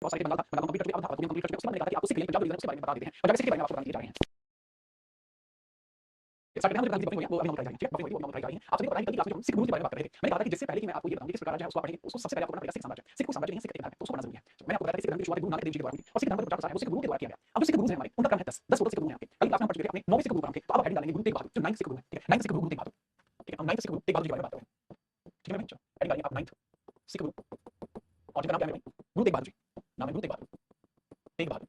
बहुत सारे बंगाल बंगाल कंप्लीट कर चुके, अब आप कंप्लीट कर चुके, उसके बाद मैंने कहा था कि आपको सिख के लिए पंजाबी रीजन उसके बारे में बता देते हैं, पंजाबी सिख के बारे में आपको बताने जा रहे हैं। स्टार्ट करते हैं, बफरिंग हो गया, वो अभी हम ट्राई करेंगे, ठीक है, बफरिंग हुई, वो हम ट्राई करेंगे। आप सभी को बताएं कल क्लास में जो हम सिख गुरु के बारे में बात कर रहे थे, मैंने कहा था कि जिससे पहले कि मैं आपको ये बताऊं कि किस प्रकार जो है उसको आप पढ़ेंगे, उसको सबसे पहले आपको पढ़ना पड़ेगा सिख साम्राज्य। सिख साम्राज्य नहीं है, सिख इतिहास है, उसको पढ़ना जरूरी है। मैंने आपको बताया था कि सिख धर्म की शुरुआत गुरु नानक देव जी के द्वारा हुई और सिख धर्म का प्रचार प्रसार है वो सिख गुरु के द्वारा किया गया। अब जो सिख गुरु हैं हमारे, उनका क्रम है 10 टोटल सिख गुरु हैं आपके। कल क्लास में हम पढ़ चुके थे अपने 9वें सिख गुरु का, तो अब हेडिंग डालेंगे गुरु तेग बहादुर, जो 9th सिख गुरु है, ठीक है, 9th सिख गुरु गुरु तेग बहादुर, ठीक है, हम 9th सिख गुरु तेग बहादुर के बारे में बात करेंगे, ठीक है। चलो हेडिंग डालेंगे आप 9th सिख गुरु और जिनका नाम क्या है गुरु तेग बहादुर जी, नाम है गुरु तेग बहादुर, तेग बहादुर,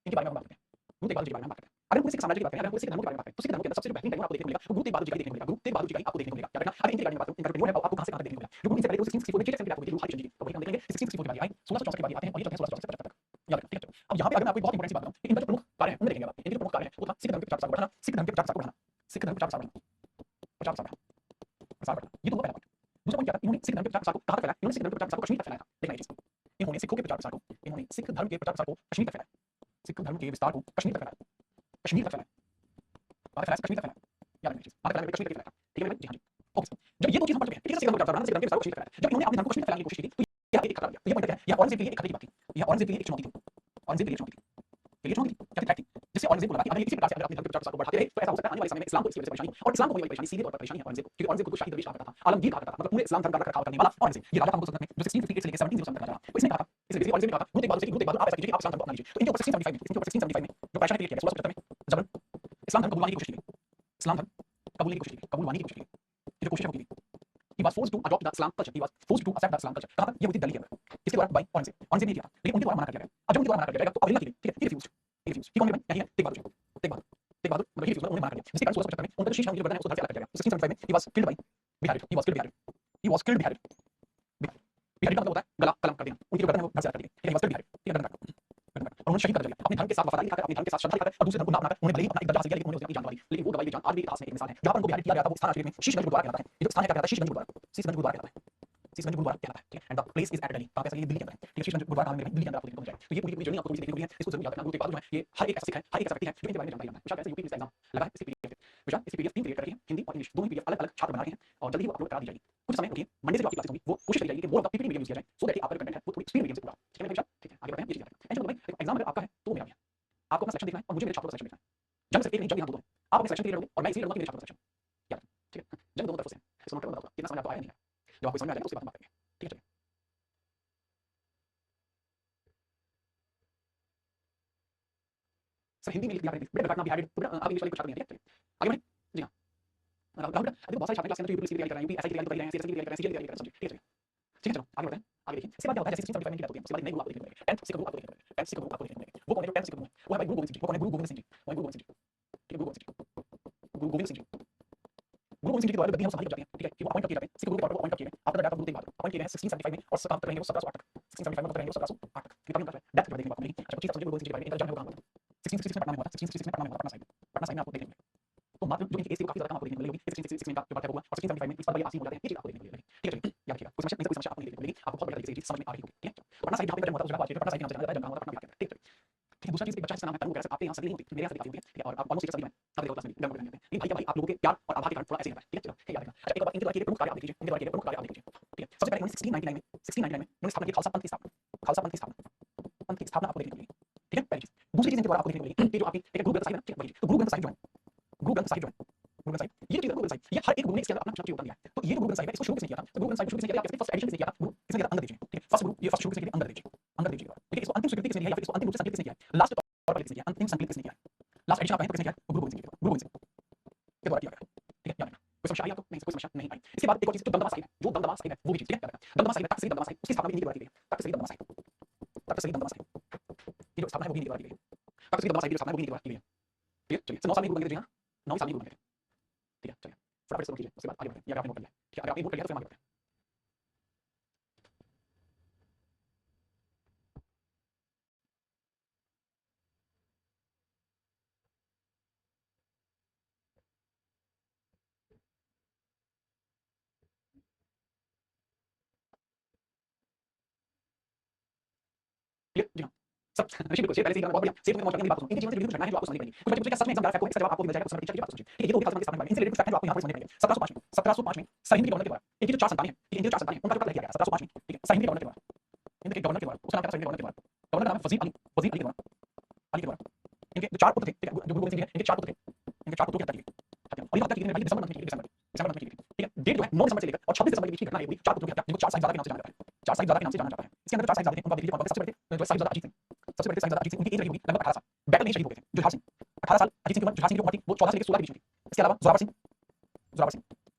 इनके बारे में हम बात करते हैं, गुरु तेग बहादुर जी के बारे में हम बात करते हैं। अगर पूरे सिख साम्राज्य की बात करें, अगर पूरे सिख धर्म के बारे में बात करें, तो सिख धर्म के अंदर सबसे जो बेहतरीन टाइम आपको देखने को मिलेगा गुरु तेग बहादुर जी का देखने को मिलेगा, गुरु तेग बहादुर जी का आपको देखने को मिलेगा, क्या रखना। अगर इनके बारे में बात करूं, इनका जो है आपको कहां से कहां तक देखने को मिलेगा, जो गुरु इनसे पहले 1664 में चेक सेंचुरी आपको देखिए, लूहारी चंद जी, तो वही हम देखेंगे 1664 के बाद आए, 1664 के बाद आते हैं और ये चलते हैं 1664 से 75 तक, याद रखना, ठीक है। अब यहाँ पे अगर मैं आपको एक बहुत इंपॉर्टेंट सी बात बताऊं कि इनका जो प्रमुख कार्य है उनमें देखेंगे आप, इनके जो प्रमुख कार्य है वो था सिख धर्म के प्रचार प्रसार को बढ़ाना, सिख धर्म के प्रचार प्रसार को बढ़ाना, सिख धर्म के प्रचार प्रसार बढ़ाना, प्रचार प्रसार बढ़ाना, प्रसार बढ़ाना, ये तो हुआ पहला पॉइंट। दूसरा पॉइंट क्या था, इन्होंने सिख धर्म के प्रचार प्रसार को कहां तक फैलाया, इन्होंने सिख धर्म के प्रचार प्रसार को कश्मीर तक फैलाया था, देखना ये चीज, इन्होंने सिखों के प्रचार प्रसार को, इन्होंने सिख धर्म के प्रचार प्रसार को कश्मीर तक फैलाया, सिख धर्म के विस्तार को कश्मीर तक फैलाया, कश्मीर तक फैलाया, आगे फैलाया कश्मीर तक फैलाया, याद रखना चीज, आगे फैलाया कश्मीर तक फैलाया, ठीक है जी हाँ जी। ओके, जब ये दो चीज हम पढ़ चुके हैं, ठीक है, सिख धर्म के प्रचार प्रसार, सिख धर्म के विस्तार को कश्मीर तक फैलाया, जब इन्होंने अपने धर्म को कश्मीर तक फैलाने की कोशिश की थी, तो ये एक खतरा गया, तो ये पॉइंट क्या है, ये औरंगजेब के लिए एक खतरे की बात थी, ये औरंगजेब के लिए एक चुनौती थी, औरंगजेब के लिए चुनौती थी, के लिए चुनौती थी, क्या थी, थ्रेट थी, जिससे औरंगजेब को लगा कि अगर ये इसी प्रकार से अगर अपने धर्म के प्रचार प्रसार को बढ़ाते रहे तो ऐसा हो सकता है आने वाले समय में इस्लाम को इसकी वजह से परेशानी, और इस्लाम को होने वाली परेशानी सीधे तौर पर परेशानी है औरंगजेब को, क्योंकि औरंगजेब को शाही दरवेश कहा करता था, आलमगीर कहा करता था, मतलब पूरे इस्लाम धर्म का रखरखाव करने वाला औरंगजेब, ये राजा था मुगल सल्तनत में जो 1658 से लेकर 1707 तक राजा रहा, तो इसने कहा था, इसे बेसिकली औरंगजेब ने कहा था गुरु तेग बहादुर से, गुरु तेग बहादुर आप ऐसा कीजिए कि आप इस्लाम धर्म को अपना लीजिए, तो इनके ऊपर 1675 में, इनके ऊपर 1675 में जो प्रेशर क्रिएट किया गया 1675 में जबरन इस्लाम धर्म कबूलवाने की कोशिश की गई, इस्लाम धर्म कबूलने की कोशिश की गई, कबूलवाने की कोशिश की गई, ये जो कोशिश है वो की गई, he was forced to adopt the Islam culture, he was forced to accept the Islam culture, कहां तक, ये हुई थी दिल्ली के अंदर, किसके द्वारा, बाय औरंगजेब, औरंगजेब ने किया था, लेकिन उनके द्वारा मना कर दिया गया, अब जब उनके द्वारा मना कर दिया गया तो अवहेलना की गई, ठीक है, he refused, he refused, he कौन है, यही है तेग बहादुर, तेग बहादुर, तेग बहादुर मतलब he refused, उन्होंने मना कर दिया, जिसके कारण 1675 में उनका जो शीश है उनके गर्दन है उसको धड़ से अलग कर दिया गया, 1675 में he was killed by beheaded, he was killed beheaded, he was killed beheaded, beheaded का मतलब होता है गला कलम कर देना, उनकी जो गर्दन है वो धड़ से अलग कर दी गई, ठीक है, he was killed beheaded, ठीक है, गर्दन काट, और उन्होंने शहीद कर दिया, अपने धर्म के साथ वफादारी दिखाकर, अपने धर्म के साथ श्रद्धा दिखाकर और दूसरे धर्म को ना अपनाकर उन्होंने भले ही अपना एक दर्जा हासिल किया लेकिन उन्होंने अपनी जान गंवा दी, लेकिन वो गवाई हुई जान आज भी इतिहास में एक मिसाल है, जहां पर उनको बेहद किया गया था वो स्थान आज में शीशगंज गुरुद्वारा कहलाता है, ये जो स्थान है क्या कहलाता है, शीशगंज गुरुद्वारा, शीशगंज गुरुद्वारा कहलाता है, शीशगंज गुरुद्वारा कहलाता है, ठीक है, and the place is at Delhi, कहां पे है, ये दिल्ली के अंदर है, ठीक है, शीशगंज गुरुद्वारा कहां है, दिल्ली के अंदर आपको देखने को मिल जाएगा, तो ये पूरी पूरी जर्नी आपको थोड़ी सी देखने को मिली है, इसको जरूर याद रखना, गुरु तेग बहादुर जो है ये हर एक ऐसा सिख है, हर एक ऐसा व्यक्ति है जो इनके बारे में जानकारी जानता है, विशाल कैसे यूपी एग्जाम लगा है, इसकी पीडीएफ विशाल इसकी पीडीएफ 3 क्रिएट करके हिंदी और इंग्लिश दोनों ही पीडीएफ अलग अलग छात्र बना रहे हैं और जल्दी ही वो अपलोड करा दी जाएगी, कुछ समय रुकिए, मंडे से जो आपकी क्लासेस होंगी वो कोशिश करी जाएगी कि more of PPT medium use किया जाए, सो दैट आपका कंटेंट है वो थोड़ी स्क्रीन मीडियम से पूरा, ठीक है मेरे विशाल, ठीक है, आगे बढ़ते हैं, ये चीज याद रखना, टेंशन भाई एग्जाम अगर आपका है तो मेरा भी है, आपको अपना सेक्शन देखना है और मुझे मेरे छात्रों का सेक्शन देखना है, जब सिर्फ एक नहीं जब यहाँ दो, आप अपने सेक्शन क्लियर करोगे और मैं इसलिए लड़ूंगा कि मेरे छात्रों का सेक्शन, याद रखना, ठीक है, जब दोनों तरफ से इसको नोट करना होगा, कितना समझ आपको आया नहीं है, जब आपको समझ में आ जाएगा उसके बाद हम बात करेंगे, ठीक है, चलिए सर हिंदी में लिख दिया करेंगे, बेटा काटना भी एडिट तो बेटा आप इंग्लिश वाले कुछ छात्र नहीं है, ठीक है, आगे बढ़े, जी हाँ, राहुल बेटा अभी बहुत सारे छात्र क्लास के अंदर यूपीएससी की तैयारी कर रहे हैं, यूपी एसआई की तैयारी कर रहे हैं, सीएससी की तैयारी कर रहे हैं, सीजीएल की तैयारी कर रहे हैं, समझिए, ठीक है, ठीक है, चलो आगे बढ़ते हैं, आगे देखिए, इसके बाद क्या होता है, जैसे 1675 की बात होती है, उसके बाद नए गुरु आपको देखने को मिलेंगे, 10th सिख गुरु आपको देखने को मिलेंगे, 10th सिख गुरु आपको देखने को मिलेंगे, वो कौन है जो 10th सिख गुरु है, वो है भाई गुरु गोविंद सिंह जी, वो कौन है, गुरु गोविंद सिंह जी, वो है गुरु गोविंद सिंह जी, ठीक है, गुरु गोविंद सिंह जी, गुरु गोविंद सिंह जी, गुरु गोविंद सिंह जी के द्वारा गद्दी हम समाधि जाती है, ठीक है, कि वो अपॉइंट किए जाते हैं, सिख गुरु के तौर पर वो अपॉइंट किए गए, आपका डाटा गुरु तेग बहादुर अपॉइंट किए गए हैं 1675 में और कब तक रहेंगे वो 1708 तक, 1675 में कब तक रहेंगे वो 1708 तक, ये पढ़ना है, डेथ के बाद देखने को आपको मिलेगी, अच्छा 25 गुरु गोविंद सिंह जी के बारे में इनका जन्म है वो कहां हुआ था, 1666 में पटना में हुआ था, 1666 में पटना में हुआ था, पटना साहिब में आपको देखने को मिलेगा, तो मात्र जो इनकी एज थी वो काफी ज्यादा कम आपको देखने को मिलेगी, 1666 में इनका जो बात है वो हुआ और 1675 में इस पर बड़ी आसिम हो जाते हैं, ये चीज आपको देखने को मिलेगी, ठीक है, चलिए याद रखिएगा, कोई समस्या नहीं, कोई समस्या आपको नहीं देखने को मिलेगी, आपको बहुत बढ़िया तरीके से चीज समझ में आ रही होगी, ठीक है, तो पटना साहिब जहां पे जन्म हुआ था उस जगह को पटना साहिब नाम से जाना जाता है, जन्म कहां हुआ था, पटना बिहार के अंदर, ठीक है, ठीक है, दूसरा चीज एक बच्चा जिसका नाम है तनु वगैरह, आपके यहाँ सदी नहीं होती, मेरे यहाँ सदी काफी होती है, ठीक है, और आप ऑलमोस्ट एक सदी में आप देखो क्लास में जन्म करते हैं, लेकिन भाई क्या भाई आप लोगों के प्यार और आभार के कारण थोड़ा ऐसे ही रहता है, ठीक है, चलो ठीक है, याद रखना, अच्छा एक बार इनके द्वारा किए गए प्रमुख कार्य आप देख लीजिए, इनके द्वारा किए गए प्रमुख कार्य आप देख लीजिए, ठीक है, सबसे पहले उन्होंने 1699 में 1699 में उन्होंने स्थापना की खालसा पंथ की स्थापना, खालसा पंथ की स्थापना, पंथ की स्थापना आपको देखने को मिलेगी, ठीक है, पहली चीज, दूसरी चीज इनके द्वारा आपको देखने को मिलेगी कि जो आपकी एक गुरु ग्रंथ साहिब है, ठीक है, वही तो गुरु ग्रंथ साहिब जो है, गुरु ग्रंथ साहिब जो है, गुरु ग्रंथ साहिब ये जो चीज है गुरु ग्रंथ साहिब ये हर एक गुरु ने इसके अंदर अपना अपना योगदान दिया है, तो ये जो गुरु ग्रंथ साहिब है इसको शुरू किसने किया था, तो गुरु ग्रंथ साहिब शुरू किसने किया था, फर्स्ट एडिशन किसने किया था, गुरु किसने किया था, अंगद देव जी ने, ठीक है, फर्स्ट गुरु ये फर्स्ट शुरू किसने किया, अंगद देव जी, अंगद देव जी, ठीक है, इसको अंतिम स्वीकृति किसने दिया या फिर इसको अंतिम रूप से संकलित किसने किया है, लास्ट तौर पर किसने किया, अंतिम संकलित किसने किया है, लास्ट एडिशन आप कहें तो किसने किया है, गुरु गोविंद सिंह जी, गुरु गोविंद सिंह के द्वारा किया गया, ठीक है, याद रखना, कोई समस्या आई आपको, नहीं कोई समस्या नहीं आई, इसके बाद एक और चीज जो दमदमा साहिब है, जो दमदमा साहिब है वो भी चीज, ठीक है, याद रखना, दमदमा साहिब है, तख्त श्री दमदमा साहिब उसकी स्थापना भी इन्हीं के द्वारा की गई है, तख्त श्री दमदमा साहिब, तख्त श्री दमदमा साहिब की जो स्थापना है वो भी इन्हीं के द्वारा की गई है, तख्त श्री दमदमा साहिब की जो स्थापना है वो भी इन्हीं के द्वारा की गई है, ठीक है, चलिए 9 साल में गुरु बन गए जी हाँ, 9 साल में गुरु बन गए, ठीक है, चलिए फटाफट से नोट कीजिए, उसके बाद आगे बढ़ते हैं, ये आपने नोट कर लिया, ठीक है, अगर आपने नोट कर लिया तो फिर हम आगे बढ़ते हैं, क्लियर जी हाँ, सब ऋषि बिल्कुल पहले से ही बहुत बढ़िया सेफ में पहुंच गए, बात सुनो, इनके जीवन से रिलेटेड घटना है जो आपको समझनी पड़ेगी, कुछ बच्चे पूछे क्या सच में एग्जाम डायरेक्ट आपको इसका जवाब आपको मिल जाएगा, तो समय परीक्षा की बात समझिए, ठीक है, ये तो खालसा पंथ की स्थापना इनसे रिलेटेड फैक्ट है जो आपको यहाँ पर समझने पड़ेंगे, 1705 में 1705 में सरहिंद की गवर्नर के द्वारा इनकी जो 4 संतानें हैं, इनके जो 4 संतानें हैं उनका जो कत्ल किया गया 1705 में, ठीक है, सरहिंद की गवर्नर के द्वारा इनके गवर्नर के द्वारा, उसका नाम क्या था गवर्नर के द्वारा, गवर्नर का नाम है वजीर अली के द्वारा, अली के द्वारा। इनके जो 4 पुत्र थे, ठीक है, जो गुरु गोबिंद सिंह जी हैं, इनके 4 पुत्र थे, इनके 4 पुत्रों की हत्या की गई, हत्या, और ये हत्या की गई दिसंबर मंथ में की गई, दिसंबर मंथ में की गई, ठीक है। डेट जो है 9 दिसंबर से लेकर और 26 दिसंबर के बीच की घटना ये हुई, 4 पुत्रों की हत्या, जिनको 4 साहिबजादा के नाम से जाना जाता है, 4 साहिबजादा के नाम से जाना जाता है। इसके अंदर 4 साहिबजादे थे, उनका देखिए कौन सबसे बड़े थे, जो साहिबजादा अजीत सिंह, सबसे बड़े साहिबजादा अजीत सिंह, उनकी एज रही होगी लगभग 18 साल, बैटल में शहीद हो गए थे, जुझार सिंह 18 साल, अजीत सिंह की उम्र, जुझार सिंह की उम्र थी वो 14 से लेकर 16 के बीच में थी। इसके अलावा जोरावर सिंह,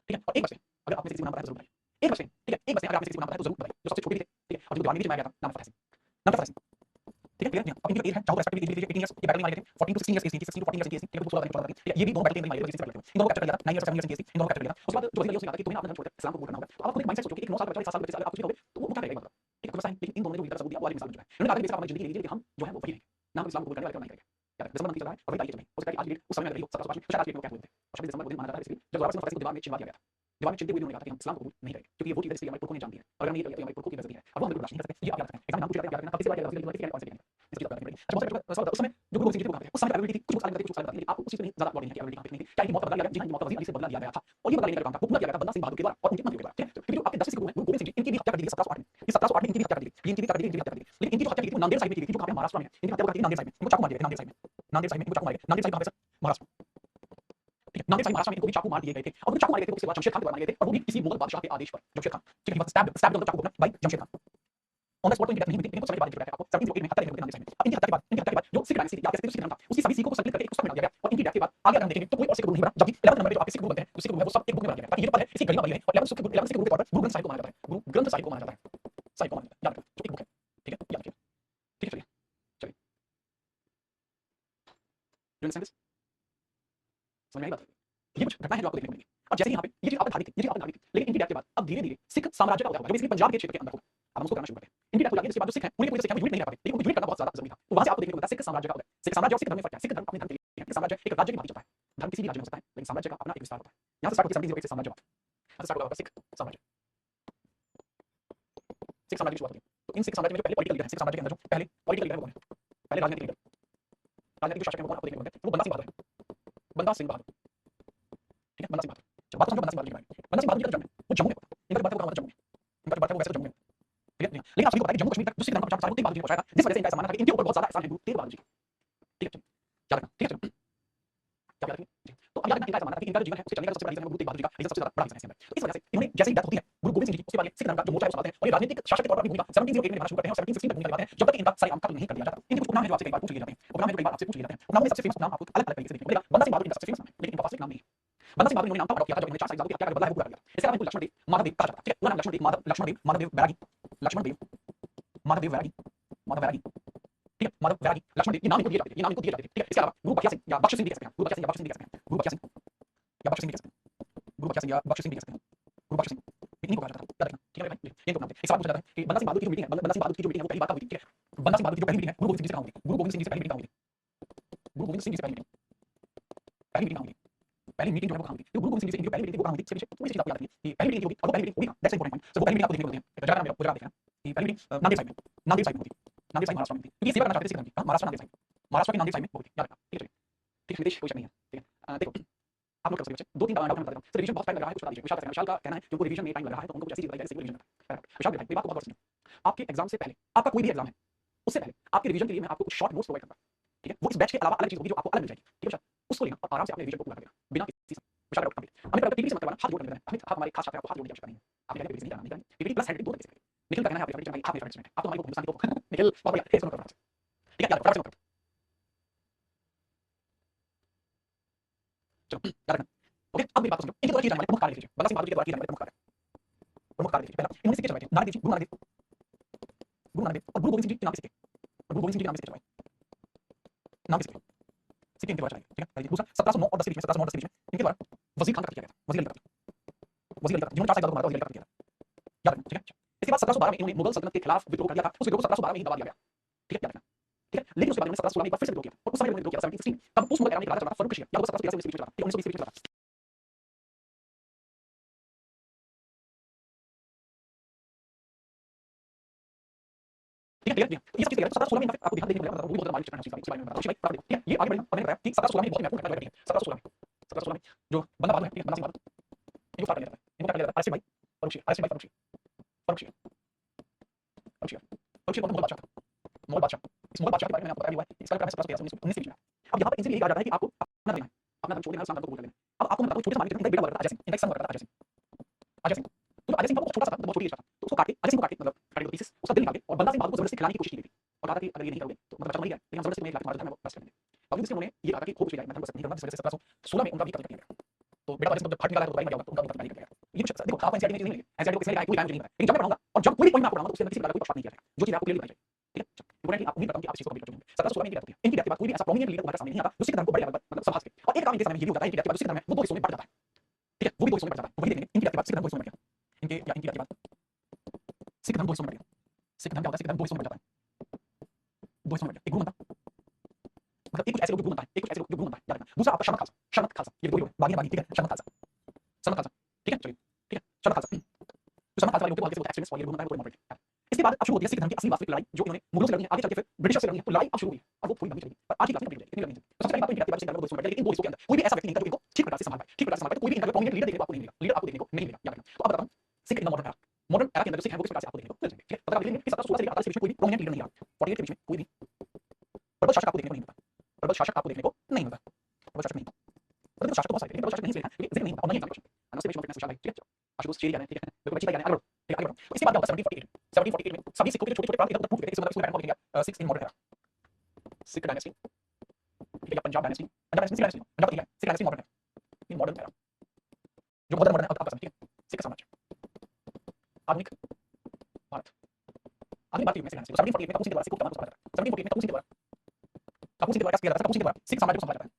ठीक है। और एक बच्चे, अगर आपने किसी को नाम पता है तो जरूर बताइए, एक बच्चे, ठीक है, एक बच्चे अगर आपने किसी को नाम पता है तो जरूर बताइए, जो सबसे छोटे भी थे, ठीक है, और जो दीवार में जमाया गया था, नाम फतेह सिंह, नाम फतेह सिंह, ठीक है, क्लियर है। अब इनकी एज है, चाहो रेस्पेक्टिवली एज लीजिए, 18 इयर्स, ये बैटल में मारे गए थे, 14 टू 16 इयर्स की एज थी, 16 टू 14 इयर्स की एज थी, ठीक है, 16 14 ठीक है, ये भी दोनों बैटल में मारे गए, जिससे बैटल इन दोनों को कैप्चर कर लिया था, 9 इयर्स 7 इयर्स की एज थी, इन दोनों को कैप्चर कर लिया था। उसके बाद जो वजीर अली उसने कहा कि तुम्हें अपना धर्म छोड़कर इस्लाम को कबूल करना होगा, तो आप खुद एक माइंडसेट सोचो कि एक 9 साल का बच्चा 7 साल का बच्चे से आप कुछ नहीं कहोगे तो वो क्या करेगा, मतलब ठीक है, गुस्सा है। लेकिन इन दोनों ने जो इधर सबूत दिया वो वाली मिसाल जो है, उन्होंने कहा कि बेशक आप अपनी जिंदगी लीजिए, लेकिन हम जो है वो वही रहेंगे, ना हम इस्लाम को कबूल करने वाले नहीं करेंगे। क्या है, दिसंबर मंथ चल रहा है और वही तारीख चल रही है, हो सकता है कि आज की डेट उस समय में रही हो 1705 में, तो शायद आज की डेट में क्या हुए थे, और 26 दिसंबर को दिन माना जाता है, इसलिए जब जोरावर सिंह फतेह सिंह को दीवार में चिनवा दिया गया था, दीवार में चिनते हुए उन्होंने कहा कि हम इस्लाम को कबूल नहीं करेंगे, क्योंकि ये वो चीज़ है जिससे हमारे पुरखों ने जान दी है, और अगर हम ये करेंगे तो हमारे पुरखों की बेइज्जती है, और वो हम बिल्कुर बर्दाश्त नहीं कर सकते। ये आप याद रखना है, एग्जाम में नाम पूछ जाता है, याद रखना, कब किसी बार क्या वजीर अली किसी कौन से इसकी याद रखनी पड़ेगी। अच्छा, बहुत सारे सवाल उस समय जो गुरु गोबिंद सिंह जी थे वो कहाँ थे, उस समय एबिलिटी थी, कुछ लोग एबिलिटी, कुछ लोग एबिलिटी, आपको उस चीज़ पे नहीं ज़्यादा गौर नहीं किया, एबिलिटी कहाँ पे नहीं थी, क्या इनकी मौत का बदला लिया गया, जी हाँ, इनकी मौत का वजीर अली से बदला लिया गया था, और ये बदला लेने का काम था वो पूरा किया गया था बंदा सिंह बहादुर के द्वारा और उनके मंत्रियों के द्वारा, ठीक है। क्योंकि जो आपके 10 सिख गुरु हैं गुरु गोबिंद सिंह जी, इनकी भी हत्या कर दी गई 1708 में, ये 1708 में इनकी भी हत्या कर दी गई, इनकी भी हत्या कर दी गई, इनकी भी हत्या कर दी गई, लेकिन इनकी जो हत्या की गई थी वो नांदेड़ साहिब में की गई थी, जो कहाँ पे महाराष्ट्र में है, इनकी हत्या वो की नांदेड़ साहिब में, इनको चाकू मार दिया गया नांदेड़ साहिब में, नांदेड़ साहिब में इनको चाकू मारे गए, नांदेड़ साहिब कहाँ पे सर, महाराष्ट्र, ठीक है, नांदेड़ साहिब महाराष्ट्र में इनको भी चाकू मार दिए गए थे, और वो चाकू मारे गए थे उसके बाद शमशेर खान के द्वारा मारे गए थे, और वो भी किसी मुगल बादशाह के आदेश पर, जमशेद खान, ठीक है, stabbed on the chaku by Jamshed Khan. On the spot तो इनकी डेथ नहीं हुई थी, लेकिन कुछ समय के बाद देखिए आपको 1708 में हत्या देखने को मिलती है नांदेड़ साहिब में। अब इनकी हत्या के बाद जो सिख डायनेस्टी थी, या सिख धर्म था, उसकी सभी सिखों को संकलित करके एक पुस्तक में डाल दिया गया, और इनकी डेथ के बाद आगे अगर हम देखेंगे तो कोई और सिख गुरु नहीं बना, जबकि 11वें नंबर पे जो आपके सिख गुरु बनते हैं, जो सिख गुरु है वो सब एक बुक में बना दिया गया, ताकि ये पता है इसकी गरिमा बनी है, और 11 सिख गुरु के तौर पर गुरु ग्रंथ साहिब को माना जाता है, गुरु ग्रंथ साहिब को माना जाता है, साहिब को माना जाता है, याद रखो, जो एक बुक है, ठीक है, याद रखिए, ठीक है, चलिए चलिए, डू यू अंडरस्टैंड दिस, समझ में आई बात? ये कुछ घटनाएं हैं जो आपको देखने को मिलेंगी। अब जैसे ही यहाँ पे ये चीज आपने धारी थी, ये चीज आपने धारी थी, लेकिन इनकी डेथ के बाद अब धीरे धीरे सिख साम्राज्य का उदय होगा, जो बेसिकली पंजाब के क्षेत्र के अंदर होगा। अब हम उसको करना शुरू करते हैं। इनकी डेथ हो जाती है, जिसके बाद जो सिख हैं उनकी पूरी सिख यूनिट नहीं रह पाते, लेकिन उनको यूनिट करना बहुत ज्यादा जरूरी था, तो वहां से आपको देखने को मिलता है सिख साम्राज्य का उदय। सिख साम्राज्य और सिख धर्म में फर्क है, सिख धर्म अपने धर्म के लिए है, साम्राज्य एक राज्य की भांति चलता है, धर्म किसी भी राज्य में हो सकता है, लेकिन साम्राज्य का अपना एक विस्तार होता है। यहाँ से स्टार्ट होती है 1708 से साम्राज्यवाद, यहाँ से स्टार्ट होगा सिख साम्राज्य, सिख साम्राज्य की शुरुआत होती है। तो इन सिख साम्राज्य में जो पहले पॉलिटिकल लीडर है, सिख साम्राज्य के अंदर जो पहले पॉलिटिकल लीडर है वो कौन है, पहले राजनीतिक लीडर, राजनीतिक जो शासक है वो आपको देखने को मिलते हैं, वो बंदा सिंह बहादुर है, बंदा सिंह बहादुर, ठीक है, बंदा सिंह बहादुर। चलो बात समझो बंदा सिंह बहादुर के बारे में। बंदा सिंह बहादुर जी का जन्म है वो जम्मू में हुआ था, इनका जो बर्थ है वो कहाँ हुआ था, जम्मू में, इनका जो बर्थ है वो वैसे तो जम्मू में, ठीक है। लेकिन आप सभी को पता है कि जम्मू कश्मीर तक जो सिख धर्म का प्रचार वो तेग बहादुर जी ने पहुंचाया था, जिस वजह से इनका ऐसा मानना था कि इनके ऊपर बहुत ज्यादा एहसान है गुरु तेग बहादुर जी, ठीक है, याद रखना, ठीक है, चलो क्या याद रखिए। तो अब याद रखना इनका ऐसा मानना था कि इनका जो जीवन है उसके चलने का सबसे बड़ा रीजन है गुरु तेग बहादुर जी का, सबसे ज्यादा बड़ा रीजन है इसके अंदर। तो इस वजह से इन्होंने जैसे ही डेथ होती है गुरु गोबिंद सिंह जी की, उसके बाद ये सिख धर्म का जो मोर्चा है वो संभालते हैं, और ये राजनीतिक शासक के तौर पर अपनी भूमिका 1708 में निभाना शुरू करते हैं, और 1716 तक भूमिका निभाते हैं, जब तक इनका सारे काम खत्म नहीं कर दिया जाता। इनके कुछ उपनाम है जो आपसे कई बार पूछ लिए जाते हैं, उपनाम है जो कई बार आपसे पूछ लिए जाते हैं, उपनाम में सबसे फेमस उपनाम आपको अलग अलग तरीके से देखने को मिलेगा। बंदा सिंह बहादुर इनका सबसे फेमस नाम है, लेकिन इनका वास्तविक नाम नहीं है। बंदा सिंह बहादुर इन्होंने नाम तब अडॉप्ट किया था जब इन्होंने 4 साहिबजादों की हत्या करके बदला है वो पूरा कर लिया था। इसके अलावा इनको लक्ष्मण देव माधव देव कहा जाता है, ठीक है, पूरा नाम लक्ष्मण देव माधव बैरागी, लक्ष्मण देव माधव देव बैरागी, माधव बैरागी, ठीक है, माधव बैरागी, लक्ष्मण देव, ये नाम इनको दिए जाते थे, ये नाम इनको दिए जाते थे, ठीक है। इसके अलावा गुरु बखिया सिंह या बख्श सिंह भी कह सकते हैं, गुरु बखिया सिंह या बख्श सिंह भी कह सकते हैं, गुरु बखिया सिंह या बख्श सिंह भी कह सकते हैं, गुरु बखिया सिंह या बख्श सिंह भी कह सकते हैं, गुरु बख्श सिंह, इन्हीं को कहा जाता था, याद रखना, ठीक है मेरे भाई, ये तो नाम थे। एक सवाल पूछा जाता है कि बंदा सिंह बहादुर की जो मीटिंग है, बंदा सिंह बहादुर की जो मीटिंग है वो पहली बार कब हुई थी, ठीक है। बंदा सिंह बहादुर की जो पहली मीटिंग है गुरु गोबिंद सिंह जी से कहाँ हुई थी, गुरु गोबिंद सिंह जी से पहली मीटिंग कहाँ हुई थी, गुरु गोबिंद सिंह जी से पहली मीटिंग, पहली मीटिंग कहाँ हुई थी, पहली मीटिंग जो है वो कहाँ हुई थी, तो गुरु गोबिंद सिंह जी से इनकी पहली मीटिंग थी वो कहाँ हुई थी, इसके पीछे पूरी चीज आपको याद रखनी है कि पहली मीटिंग होगी और वो पहली मीटिंग होगी ना, दैट्स इंपॉर्टेंट पॉइंट। सो वो पहली मीटिंग आपको देखने को मिलती है, जगह नाम वो जगह देखना कि पहली मीटिंग नांदेड़ साहिब में, नांदेड़ साहिब में होती, नांदेड़ साहिब महाराष्ट्र में होती, क्योंकि सेवा करना चाहते थे सिख धर्म की, महाराष्ट्र नांदेड़ साहिब, महाराष्ट्र के नांदेड़ साहिब में होती, याद रखना, ठीक है, चलिए, ठीक है, नितेश कोई शक नहीं है, ठीक है। देखो आप लोग कर सकते बच्चे, 2-3 डाउट मैं बता देता हूँ, सर रिवीजन बहुत टाइम लग रहा है, कुछ बता दीजिए। विशाल का कहना है कि उनको रिवीजन में टाइम लग रहा है, तो उनको कुछ ऐसी चीज बताई जाए जिससे वो रिवीजन करता है। विशाल भाई मेरी बात को बहुत सुनिए, आपके एग्जाम से पहले, आपका कोई भी एग्जाम है उससे पहले आपके रिवीजन के लिए मैं आपको कुछ शॉर्ट नोट्स प्रोवाइड करूंगा, ठीक है। वो इस बैच के अलावा अलग चीज होगी जो आपको अलग मिल जाएगी, ठीक है विशाल, उसको लेना और आराम से अपने रिवीजन को पूरा कर देना बिना किसी विशाल डाउट कंप्लीट। हमें पहले पीपीटी से मत करवाना, हाथ जोड़ कर देना, हमें आप हमारे खास छात्र आपको हाथ जोड़ने की आवश्यकता नहीं है, आपने पीपीटी नहीं करना, पीपीटी प्लस हैंडराइटिंग दो तरीके से। निखिल का कहना है आपके रिवीजन भाई हाथ में फर्स्ट है, आप तो हमारे को हिंदुस्तानी को निखिल बहुत बढ़िया है, इसको करना, ठीक है, याद रखो, चलो याद रखना, ओके। अब मेरी बात समझो, इनके द्वारा किए जाने वाले प्रमुख कार्य लीजिए, बंदा सिंह बहादुर जी के द्वारा किए जाने वाले प्रमुख कार्य लीजिए। पहला इन्होंने सिक्के चलवाए थे, नानक देव जी, गुरु नानक देव, गुरु नानक देव और गुरु गोबिंद सिंह जी के नाम से सिक्के, और गुरु गोबिंद सिंह जी के नाम से सिक्के चलवाए, नाम के सिक्के, सिक्के इनके द्वारा चलाए, ठीक है। दूसरा 1709 और 10 के बीच में, 1709 और 10 के बीच में इनके द्वारा वजीर खान का किया गया था, वजीर अली का, वजीर अली का, जिन्होंने 4 साहिबजादों को मारा था, वजीर अली का किया था, याद रखना, ठीक है। इसके बाद 1712 में इन्होंने मुगल सल्तनत के खिलाफ विद्रोह कर दिया था, उस विद्रोह को 1712 में ही दबा दिया गया, ठीक है, याद रखना, ठीक है। लेकिन उसके बाद इन्होंने 1716 में एक बार फिर से विद्रोह किया, और उस समय इन्होंने विद्रोह किया 1716, तब उस मुगल एरा में एक राजा चला था फर्रुख शिया, या वो 1783 के बीच में चला था, 1920 के बीच में चला था, ठीक है, क्लियर। तो ये सब चीजें 1716 में इनफैक्ट आपको ध्यान देखने को मिलेगा, वो भी बहुत ज्यादा माइंड चिपकाना है, उसके बारे में बता दूं, ठीक है, ये आगे बढ़ेगा और मैंने बताया कि 1716 में बहुत महत्वपूर्ण घटना है, 1716 में जो बंदा बहादुर है, ठीक है, बंदा सिंह बहादुर, इनको स्टार्ट कर दिया था, इनको क्या कर दिया था, अरशद भाई फर्रुख शिया, अरशद भाई फर्रुख शिया, फर्रुख शिया, फर्रुख शिया, तुर्की कौन था? मुगल बादशाह था। मुगल बादशाह। इस मुगल बादशाह के बारे में मैंने आपको बताया भी हुआ है। इसका प्राइम मिनिस्टर 19 के बीच में। अब यहाँ पर इनसे यही कहा जाता है कि आपको अपना देना है, अपना धर्म छोड़ देना है, इस्लाम धर्म को कबूल कर लेना है। अब आपको मैं बताता हूँ, छोटे से मालिक इनका एक बेटा हुआ करता था अजय सिंह, इनका एक सन हुआ करता था अजय सिंह। अजय सिंह, तो अजय सिंह का बहुत छोटा सा था, बहुत छोटी एज था, तो उसको काट के अजय सिंह को काट के मतलब काट के पीसेस, उसका दिल निकाल के और बंदा सिंह बहादुर को जबरदस्ती खिलाने की कोशिश की गई थी और कहा था कि अगर ये नहीं करोगे तो मतलब बच्चा मर ही गया, लेकिन हम जबरदस्ती तुम्हें खिला के तुम्हारा धर्म वापस कर देंगे। बावजूद इसके उन्होंने ये कहा था कि हो कुछ भी जाए मैं धर्म वापस नहीं करूंगा, जिस वजह से 1716 में उनका भी कत्ल कर दिया गया। तो बेटा अजय सिंह जब फट निकाला तो भाई मर गया होगा, तो उनका भी कत्ल कर दिया गया। ये कुछ देखो आपको एनसीईआरटी में चीज नहीं मिलेगी, एनसीईआरटी को किसी ने कहा कोई टाइम नहीं पता, लेकिन जब मैं पढ़ाऊंगा और जब कोई भी पॉइंट मैं आपको पढ़ाऊंगा तो उसके अंदर किसी प्रकार का कोई पक्षपात नहीं किया जाएगा, जो चीज आपको क्लियरली बताई जाएगी। ठीक है, इम्पोर्टेंटली आप उम्मीद करता हूं कि आप इस चीज को कंप्लीट कर चुके हैं। 1716 में इनकी डेथ होती है, इनकी डेथ के बाद कोई भी ऐसा प्रोमिनेंट लीडर तुम्हारे सामने नहीं आता जो सिख धर्म को बड़े लेवल पर मतलब संभाल सके। और एक काम इनके समय में ये भी होता है, इनकी डेथ के बाद सिख धर्म है वो दो हिस्सों में बढ़ जाता है। ठीक है, वो भी दो हिस्सों में बढ़ जाता है, वही देखेंगे इनकी डेथ के बाद सिख धर्म दो हिस्सों में बढ़ गया। इनके या इनकी डेथ के बाद सिख धर्म दो हिस्सों में बढ़ गया। सिख धर्म क्या होता है? सिख धर्म दो हिस्सों में बढ़ जाता है, दो हिस्सों में बढ़ गया। एक गुरु बनता मतलब एक कुछ ऐसे लोग जो गुरु बनता है, एक कुछ ऐसे लोग जो गुरु बनता है, याद रखना। दूसरा आपका शर्मत खालसा, शर्मत खालसा ये दो ही लोग बागी बागी, ठीक है, शर्मत खालसा, शर्मत खालसा, ठीक है, चलिए, ठीक है, शर्मत खालसा। तो शर्मत खालसा वाले लोग को आगे से बोलते हैं एक्सट्रीमिस्ट और ये गुरु बनता है वो मॉडरेट है। इसके बाद अब शुरू होती है सिख धर्म की असली वास्तविक लड़ाई जो इन्होंने मुगलों से लड़नी है, आगे चल के फिर ब्रिटिश से लड़नी है, तो लड़ाई अब शुरू हुई और वो थोड़ी लंबी चली पर आज की क्लास में कंप्लीट हो जाएगी, इतनी लंबी नहीं चली। तो सबसे पहली बात तो इनकी डेथ के बाद सिख धर्म को दो हिस्सों में बढ़ गया, लेकिन दो हिस्सों के अंदर कोई भी ऐसा व्यक्ति नहीं था जो इनको ठीक प्रकार से संभाल पाए, ठीक प्रकार से संभाल पाए। तो कोई भी इनका प्रोमिनेंट लीडर देखने को आपको नहीं मिलेगा, लीडर आपको देखने को नहीं मिलेगा, याद रखना। तो अब बताता हूँ Sikh in the modern era, modern era के अंदर जो सिख है वो किस प्रकार से आपको देखने को मिल जाएंगे। ठीक है, पता लगा कि 1716 से लेकर 48 के बीच में कोई भी प्रोमिनेंट लीडर नहीं रहा, 48 के बीच में कोई भी प्रबल शासक आपको देखने को नहीं मिलता, प्रबल शासक आपको देखने को नहीं मिलता, प्रबल शासक नहीं मिलता। मतलब शासक तो बहुत सारे लेकिन प्रबल शासक नहीं से लेकर जिक्र नहीं होता और नहीं एग्जाम क्वेश्चन नमस्ते विश्व फिटनेस ठीक है, आशुतोष चेरी यानी ठीक है, बिल्कुल अच्छी तैयारी आगे बढ़ो, ठीक है आगे बढ़ो। तो इसके बाद क्या होता है 1748 में सभी सिखों के छोटे-छोटे प्रांत इधर-उधर फूट गए थे, इसमें इसको पैटर्न को देखेंगे six in modern era, Sikh dynasty, ठीक है, पंजाब डायनेस्टी, पंजाब डायनेस्टी, पंजाब ठीक है, सिख डायनेस्टी मॉडर्न है, इन मॉडर्न एरा जो मॉडर्न मॉडर्न आपका ठीक है, सिख साम्राज्य, आधुनिक भारत, आधुनिक भारत में सिख डायनेस्टी 1748 में काबू सिंह के द्वारा सिखों का नाम संभाला जाता है, 1748 में काबू सिंह के द्वारा क्या किया जाता है, काबू सिंह के द्वारा सिख साम्राज्य को संभाला जाता है,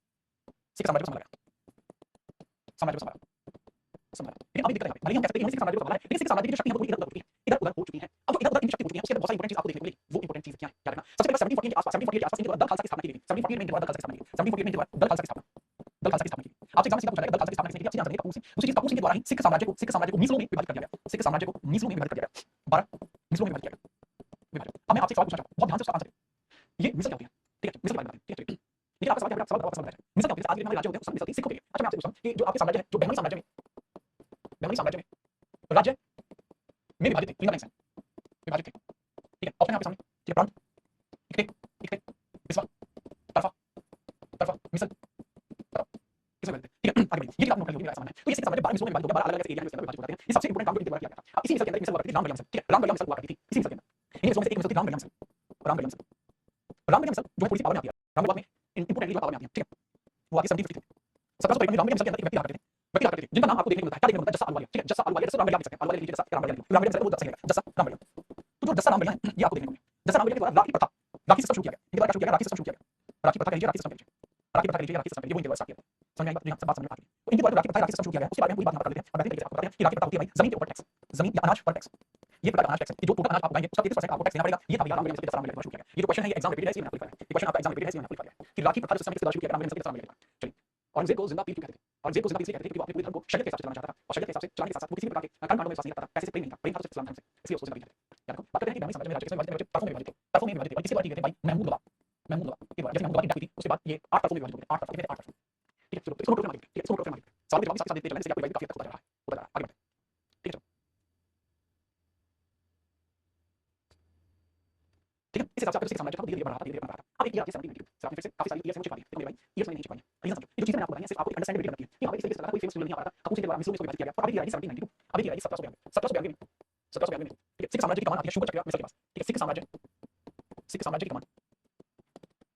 सिख साम्राज्य को संभाला गया, साम्राज्य को संभाला संभाला। लेकिन अभी दिक्कत है, भले ही हम कह सकते हैं कि सिख साम्राज्य को संभाला है, लेकिन सिख साम्राज्य की जो शक्ति है वो इधर-उधर हो चुकी है, इधर-उधर हो चुकी है। अब जो इधर-उधर इनकी शक्ति हो चुकी है उसके अंदर बहुत सारी इंपॉर्टेंट चीज आपको देखने को मिलेगी, वो इंपॉर्टेंट चीज क्या है याद रखना। सबसे पहले 1748 के आसपास 1748 के आसपास इनके द्वारा दल खालसा की स्थापना की गई, 1748 में इनके द्वारा दल खालसा की स्थापना की, 1748 में इनके द्वारा दल खालसा की स्थापना, दल खालसा की स्थापना की। आपसे एग्जाम में सीधा पूछा जाएगा दल खालसा की स्थापना किसने की? आपसे आंसर नहीं कपूर सिंह। दूसरी चीज कपूर सिंह के द्वारा ही सिख साम्राज्य को मिसलों में विभाजित कर दिया गया, सिख साम्राज्य को मिसलों में विभाजित कर दिया गया, 12 मिसलों में विभाजित किया गया, विभाजन। अब मैं आपसे एक सवाल पूछना चाहता हूं, बहुत ध्यान से उसका आंसर दें। ये मिसल क्या होती है? ठीक है, मिसल के बारे में बताते हैं, ठीक है। देखिए आपका सवाल क्या है, सवाल वापस समझ आए। मिसल क्या होती है? आज के हमारे राज्य होते हैं, उस समय मिसल थी सिखों के लिए। अच्छा मैं आपसे पूछता हूं कि जो आपके साम्राज्य है, जो बहमनी साम्राज्य में राज्य में विभाजित थे, किंगडम्स हैं, विभाजित थे। ठीक है, ऑप्शन है आपके सामने, ठीक है, प्रांत, इक्ते, इक्ते, बिस्वा, तरफा, तरफा, मिसल, तरफ, किसमें विभाजित थे? ठीक है, आगे बढ़िए। ये चीज आप नोट कर लीजिए, मेरा सामने है। तो ये सिख साम्राज्य 12 मिसलों में विभाजित हो गया, 12 अलग-अलग एरिया में इसके अंदर विभाजित हो जाते हैं। ये सबसे इंपॉर्टेंट काम जो इनके द्वारा किया गया था। अब इसी मिसल के अंदर एक मिसल हुआ करती थी रामगढ़ मिसल, ठीक है, रामगढ़ मिसल हुआ करती थी इसी मिसल के अंदर। इन मिसलों में से एक मिसल थी रामगढ़ मिसल, रामगढ़ मिसल, रामगढ़ मिसल जो है थोड़ी सी पावर में आती है, रामगढ़ में इंपॉर्टेंटली पावर में आती है, ठीक है। वो आती है 1750 में 1753 में रामगढ़ मिसल के अंदर एक व्यक्ति रहा करते थे, व्यक्ति रहा करते थे जिनका नाम आपको देखने को मिलता है, क्या देखने को मिलता है? जस्सा आलूवालिया, ठीक है, जस्सा आलूवालिया, जस्सा रामगढ़ लिख सकते हैं, आलूवालिया लिखिए, जस्सा रामगढ़ लिखिए, रामगढ़ मिसल वो जस्सा लिखेगा, जस्सा रामगढ़। तो जो जस्सा रामगढ़ है ये आपको देखने को मिलेगा। जस्सा रामगढ़ के द्वारा राखी प्रथा, राखी सिस्टम शुरू किया गया, इनके द्वारा क्या शुरू किया गया? राखी सिस्टम शुरू किया गया, राखी प्रथा कहिए, राखी सिस्टम कहिए, राखी प्रथा कहिए, राखी सिस्टम कहिए, वो इनके द्वारा स्टार्ट किया गया। समझ में आई बात? जी हां, सब बात समझ में आ गई। तो इनके द्वारा राखी प्रथा, राखी सिस्टम शुरू किया गया, उसके बारे में पूरी बात हम कर लेते हैं और बताते हैं आपको, बताते हैं कि राखी प्रथा होती है भाई जमीन के ऊपर टैक्स, जमीन या अनाज पर टैक्स। ये प्रकार का अनाज टैक्स है कि जो टोटल अनाज आप उगाएंगे उसका 33% आपको टैक्स देना पड़ेगा। ये था भैया रामगढ़ मिसल के रामगढ़ शुरू किया गया। ये जो क्वेश्चन है ये एग्जाम रिपीट है, इसलिए मैंने आपको लिखा है। ये क्वेश्चन आपका एग्जाम रिपीट है, इसलिए मैंने आपको लिखा है कि राखी प्रथा जो सिस्टम किसके द्वारा शुरू किया गया? रामगढ़ मिसल के रामगढ़। चलिए, औरंगजेब को जिंदा पीर क्यों कहते थे? औरंगजेब को जिंदा पीर इसलिए कहते थे क्योंकि वो अपने पूरे धर्म को शरीयत के हिसाब से चलाना चाहता था और शरीयत के हिसाब से चलाने के साथ-साथ वो किसी भी प्रकार के कर्म कांडों में विश्वास नहीं रखता था, पैसे से प्रेम नहीं था, प्रेम था तो सिर्फ इस्लाम धर्म से, इसलिए उसको जिंदा पीर कहते थे। याद रखो, बात करते हैं कि बहमनी साम्राज्य में राज्य किसमें विभाजित थे? तरफों में विभाजित थे, तरफों में विभाजित थे और किसी बात कहते हैं भाई महमूद गवाह, महमूद गवाह के द्वारा जैसे महमूद गवाह की डेथ हुई थी उसके बाद ये 8 तरफों में विभाजित हो गए, 8 तरफ, कितने 8 तरफ। ठीक है, चलो इसको नोट करके मानिए, ठीक है, इसको नोट करके मानिए। सवाल के जवाब साथ-साथ देते चलें, इससे आपको काफी हद तक होता जा रहा है, होता जा रहा है, आगे बढ़ते हैं। ठीक है, चलो। ठीक है, इस हिसाब से आपका सिख साम्राज्य था धीरे-धीरे बढ़ रहा था, धीरे-धीरे बढ़ रहा था। अब एक ईयर आती है 1792, सर आपने फिर से काफी सारी ईयर्स मुझे छिपा दी, तो मेरे भाई ईयर्स मैंने नहीं छिपाई, रीजन समझो। ये जो चीजें मैंने आपको बताई हैं सिर्फ आपको एक अंडरस्टैंडिंग करनी है कि हां भाई इस तरीके से लगा कोई फेमस रूलर नहीं आ रहा था, कपूर सिंह के द्वारा मिसलों में इसको विभाजित किया गया। अब अभी आएगी 1792, अभी आएगी 1792 में, 1792 में, ठीक है, सिख साम्राज्य की कमान आती है शुगर चक्र मिसल के पास, ठीक है, सिख साम्राज्य की कमान,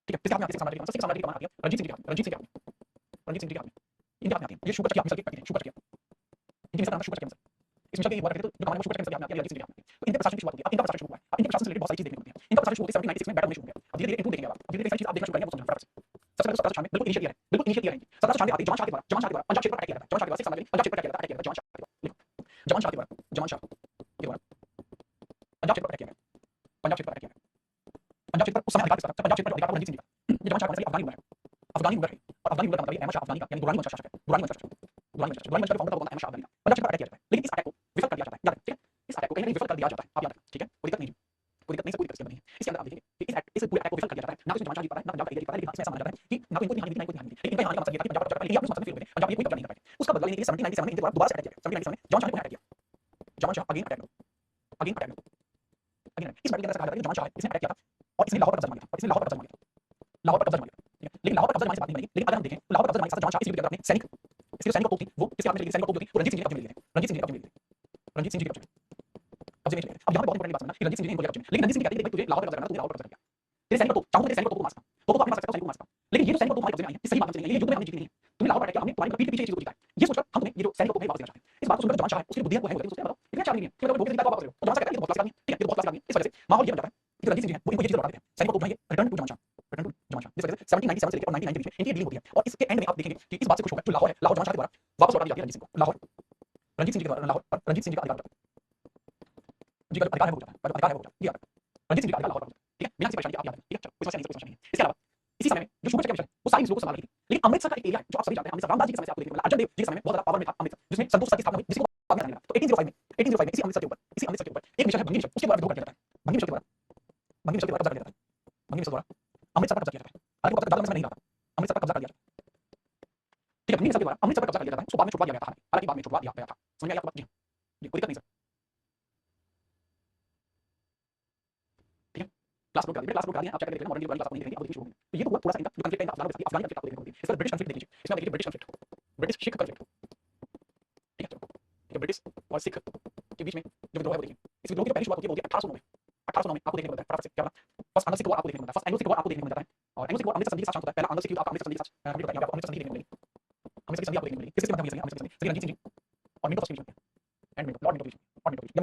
ठीक है, किसके हाथ में आती है सिख साम्राज्य की कमान? सिख साम्राज्य की कमान आती है रणजीत सिंह के हाथ में, रणजीत सिंह के हाथ में, रणजीत सिंह जी के हाथ में, इनके हाथ में आती है। ये शुगर चक्र मिसल के व्यक्ति हैं, शुगर चक्र, इनकी मिसल का नाम शुगर चक्र मिसल, इस मिसल के हुआ करते थे जो कमान में शुगर चक्र मिसल के हाथ में आती है, रणजीत सिंह के हाथ में। तो इनके प्रशासन की शुरुआत होती है, अब इनका प्रशासन शुरू हुआ है, अब इनके प्रशासन से रिलेटेड बहुत सारी चीजें देखने को मिलती हैं। इनका प्रशासन शुरू होते है 1796 में बैटल में शुरू हो गया। अब धीरे-धीरे इंप्रूव देखेंगे आप, धीरे-धीरे सारी चीज आप देखना शुरू करेंगे, आपको समझना फटाफट से। सबसे पहले 1796 बिल्कुल इनिशिएट ईयर है, बिल्कुल इनिशिएट ईयर है। 1796 आती है जवान शाह के द्वारा, जवान शाह के द्वारा पंजाब क्षेत्र पर अटैक किया जाता है, जवान शाह के द्वारा सिख साम्राज्य पंजाब क्षेत्र पर अटैक किया जाता है, जवान शाह के द्वारा, लिखो, जवान शाह के द्वारा, जवान शाह के द्वारा पंजाब क्षेत्र पर अटैक किया गया, पंजाब क्षेत्र पर अटैक किया गया, पंजाब क्षेत्र पर उस समय अधिकार किसका था? पंजाब क्षेत्र पर अधिकार रणजीत सिंह जी का। ये जवान शाह कौन सा? अफगानी रूलर है, अफगानी रूलर है और अफगानी रूलर का मतलब है अहमद शाह अफगानी का, यानी दुरानी वंश का शासक है, दुरानी वंश का शासक, दुरानी वंश का फाउंडर कौन था? अहमद शाह अफगानी का। पंजाब क्षेत्र पर अटैक किया जाता है, लेकिन इस अटैक को विफल कर दिया जाता है, याद रखें, ठीक है, इस अटैक को कहीं न कहीं विफल कर दिया जाता है, आप याद रखें, ठीक है, कोई दिक्कत नहीं है, कोई दिक्कत नहीं है, कोई दिक्कत नहीं है। इसके अंदर आप देखेंगे कि इस पूरे अटैक को विफल कर दिया जाता है, ना तो जवान शाह जीत पाता है, ना पंजाब का एरिया जीत पाता है, लेकिन इसमें ऐसा माना जाता है कि ना तो इनको इतनी हानि हुई, ना इनको इतनी हानि हुई, लेकिन इनका हानि का मकसद ये था कि पंजाब पर कब्जा कर लिया, ये अपने मकसद में फेल हो गए, पंजाब ये कोई कब्जा नहीं कर पाए। उसका बदला लेने के लिए 1797 में इनके द्वारा दोबारा से अटैक किया गया, 1797 में जवान शाह ने पुनः अटैक किया, जवान Shah again attack, again attack, again इस बैटल के अंदर कहा जाता है कि जवान शाह और इसने लाहौर पर कब्जा जमा लिया और इसने लाहौर पर कब्जा जमा लिया, लाहौर पर कब्जा जमा लिया, ठीक है। लेकिन लाहौर पर कब्जा जमाने से बात नहीं बनेगी। लेकिन अगर हम देखें तो लाहौर पर कब्जा जमाने के साथ जवान शाह इसलिए भी अपने सैनिक, इसके जो सैनिक तोप थी वो किसके हाथ में चली गई? सैनिक तोप जो थी वो रणजीत सिंह जी के कब्जे में ले गए, रणजीत सिंह जी के कब्जे में ले गए, रणजीत सिंह जी के कब्जे में चले गए। अब यहाँ पे बहुत इंपॉर्टेंट बात समझना कि रणजीत सिंह जी ने इनको लिया कब्जे में, लेकिन रणजीत सिंह जी कहते हैं कि भाई तुझे लाहौर पर कब्जा करना, तूने लाहौर पर कब्जा किया, तेरे सैनिक को तोप, चाहूं तो तेरे सैनिक को मार सकता, तो अपने मार सकता, सैनिक को मार सकता, लेकिन ये जो सैनिक को तुम्हारे कब्जे में आई है ये सही बात नहीं है, ये युद्ध में हमने जीती नहीं है, तुमने लाहौर पर अटैक किया, हमने तुम्हारी पीठ के पीछे ये चीज को जीता है, ये सोचकर हम तुम्हें ये जो सैनिक को वापस देना चाहते हैं। इस बात को सुनकर जवान शाह है उसकी बुद्धि है वो है, सोचते हैं बताओ इतने अच्छा नहीं है कि मतलब वो जीता वापस ले लो, और जवान शाह कहता है ये तो बहुत क्लासिक आदमी है, ठीक है ये तो बहुत क्लासिक आदमी है। इस वजह से माहौल ये बन जाता है कि रणजीत सिंह जी है वो इनको ये चीज लौटा देते हैं, सैनिक को तुम्हारे रिटर्न टू जवान शाह, रिटर्न टू जवान शाह। जिस वजह से 1797 से लेकर 1990 के बीच में इनकी डीलिंग होती है और इसके एंड में आप देखेंगे कि इस बात से खुश होकर जो लाहौर है, लाहौर जवान शाह के द्वारा वापस लौटा दी जाती है रणजीत सिंह को, लाहौर रणजीत सिंह जी के द्वारा लाहौर रणजीत सिंह जी का अधिकार जी का अधिकार है वो जाता है, अधिकार है वो जाता है, ये रणजीत सिंह जी का अधिकार लाहौर पर, ठीक है, बिना किसी परेशानी के आप याद रखें, ठीक है, कोई समस्या नहीं, कोई समस्या नहीं है। इसके अलावा इसी समय में जो शुगर चक्र मिशन वो सारी चीजों को संभाल रही थी, लेकिन अमृतसर का एक एरिया है जो आप सभी जानते हैं, अमृतसर रामदास जी के समय से आपको देखने को मिला, अर्जन देव जी के समय में बहुत ज्यादा पावर में था अमृतसर, जिसमें संतोष सर की स्थापना हुई, जिसको बाद में जाना गया। तो 1805 में इसी अमृतसर के ऊपर एक मिशन है भंगी मिशन, उसके द्वारा विद्रोह कर दिया जाता है, भंगी मिशन के द्वारा, भंगी मिशन के द्वारा कब्जा कर दिया जाता है, भंगी मिशन द्वारा अमृतसर पर कब्जा किया जाता है। हालांकि तब तक दादरा में नहीं रहा था, अमृतसर पर कब्जा कर दिया जाता है, ठीक है, भंगी मिशन के द्वारा अमृतसर पर कब्जा कर दिया जाता है, उसको बाद में छुड़वा दिया गया था, हालांकि बाद में छुड़वा दिया गया था। समझ में आई आपको बात? जी जी, कोई दिक्कत नहीं सर, ठीक है। क्लास नोट करा दिया, आप चेक कर लेना, मॉडर्न की क्लास आपको नहीं देंगे, अब देखिए शुरू होगी। तो ये तो हुआ पूरा सा इनका जो कॉन्फ्लिक्ट है अफगान के अफगान आपको देखने को मिलती है। इसका ब्रिटिश कॉन्फ्लिक्ट देखिए, इसमें देखिए British conflict, British Sikh conflict, ठीक है, ठीक है, ब्रिटिश और सिख के बीच में जो विद्रोह है वो देखिए। इस विद्रोह की पहली शुरुआत होती है 1809 में, 1809 में आपको देखने को मिलता है, फटाफट से क्या बोला, फर्स्ट एंग्लो सिख वॉर आपको देखने को मिलता है, फर्स्ट एंग्लो सिख वॉर आपको देखने को मिलता है, और एंग्लो सिख वॉर अमृतसर संधि के साथ शांत होता है। पहला एंग्लो सिख युद्ध आपका अमृतसर संधि के साथ कंप्लीट होता है, आपको अमृतसर संधि देखने को मिलेगी, अमृतसर की संधि आपको देखने को मिलेगी, किसके माध्यम से अमृतसर संधि, रणजीत सिंह जी और मिंटो फर्स्ट के बीच में, एंड मिंटो लॉर्ड मिंटो बीच में, और मिंटो बीच में,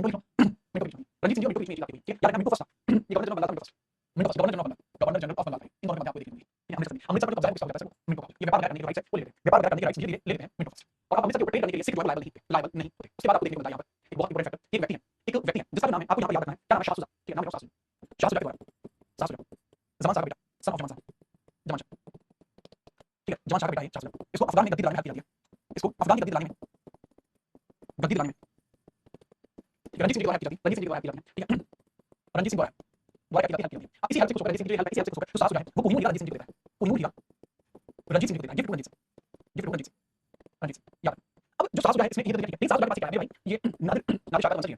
मिंटो बीच में, रणजीत सिंह जी और मिंटो बीच में ये चीज आती हुई, ठीक है, याद रखना मिंटो फर्स्ट था, ये गवर्नर जनरल बंगाल था, Minto first, governor general of Bengal, इन दोनों के मध्य आपको देखने को मिलेगी, ठीक है, अमृतसर पर कब्जा है, कब्जा है मिंटो फर्स्ट, ये व्यापार करने के राइट्स है वो ले लेते हैं, व्यापार करने के राइट्स ले लेते हैं मिंटो फर्स्ट, और अब अमृतसर के ऊपर ट्रेड करने के लिए सिख जो है लायबल नहीं होते। उसके बाद आपको देखने को मिलता है यहाँ पर एक बहुत इंपॉर्टेंट फैक्टर, एक व्यक्ति है जिसका नाम है आपको यहाँ पर याद रखना है, क्या नाम है? शाह सुजा, ठीक है, नाम है शाह सुजा, शाह सुजा के द्वारा, शाह सुजा जमान शाह का बेटा, सन ऑफ जमान शाह, जमान शाह, ठीक है, जमान शाह का बेटा है शाह सुजा, इसको अफगान में गद्दी दिलाने में हेल्प किया, इसको अफगान की गद्दी दिलाने में, गद्दी दिलाने में रणजीत सिंह की द्वारा हेल्प की जाती है, रणजीत सिंह की द्वारा हेल्प की जाती है, ठीक है, रणजीत सिंह द्वारा हेल्प की जाती है। अब इसी हेल्प से कुछ रणजीत सिंह की हेल्प, इसी हेल्प से कुछ जो शाह सुजा है वो कोहिनूर हीरा रणजीत सिंह जी को देता है, कोहिनूर हीरा रणजीत सिंह जी को देता है, gift to Ranjit Singh, gift to Ranjit Singh, Ranjit Singh याद। अब जो शाह सुजा है इसमें ये देखिए, शाह सुजा के पास क्या है भाई, ये नादिर नादिर शाह का वंशज है,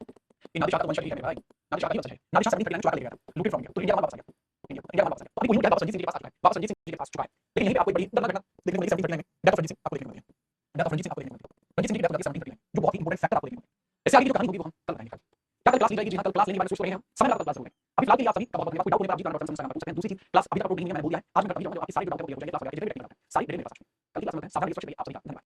ये नादिर शाह का वंशज है भाई, नादिर शाह का वंशज है, नादिर शाह 1739 चुरा के ले गया था, लूटेड फ्रॉम इंडिया, तो इंडिया में वापस आ गया, इंडिया में वापस आ गया। तो अभी कोहिनूर वापस रणजीत सिंह जी के पास आ चुका है, वापस रणजीत सिंह जी के पास चुका है, लेकिन यहीं पे आपको एक बड़ी घटना देखने को मिली 1739 में, डेथ ऑफ रणजीत सिंह आपको देखने को मिली है, डेथ ऑफ रणजीत सिंह आपको देखने को मिली है, रणजीत सिंह की डेथ हो जाती है 1739 जो बहुत ही इंपॉर्टेंट फैक्टर आपको देखने को मिलेगा। इससे आगे की जो कहानी होगी वो हम कल बताएंगे। क्या कल क्लास ली जाएगी? जी हाँ, कल क्लास लेने के बारे में सोच रहे हैं हम, समय लगा क्लास होगा, अभी फिलहाल के लिए आप सभी का बहुत बहुत धन्यवाद, कोई डाउट नहीं है आप जी जानना पसंद करना सकते हैं। दूसरी चीज क्लास अभी तक अपलोड नहीं है, मैंने बोल दिया है, आज मैं आपकी सारी डाउट क्लियर हो जाएगी, क्लास वगैरह जितने भी टेक्निकल है सारी क्लियर मेरे पास, कल की क्लास में साधारण रिसर्च के लिए आप सभी का धन्यवाद।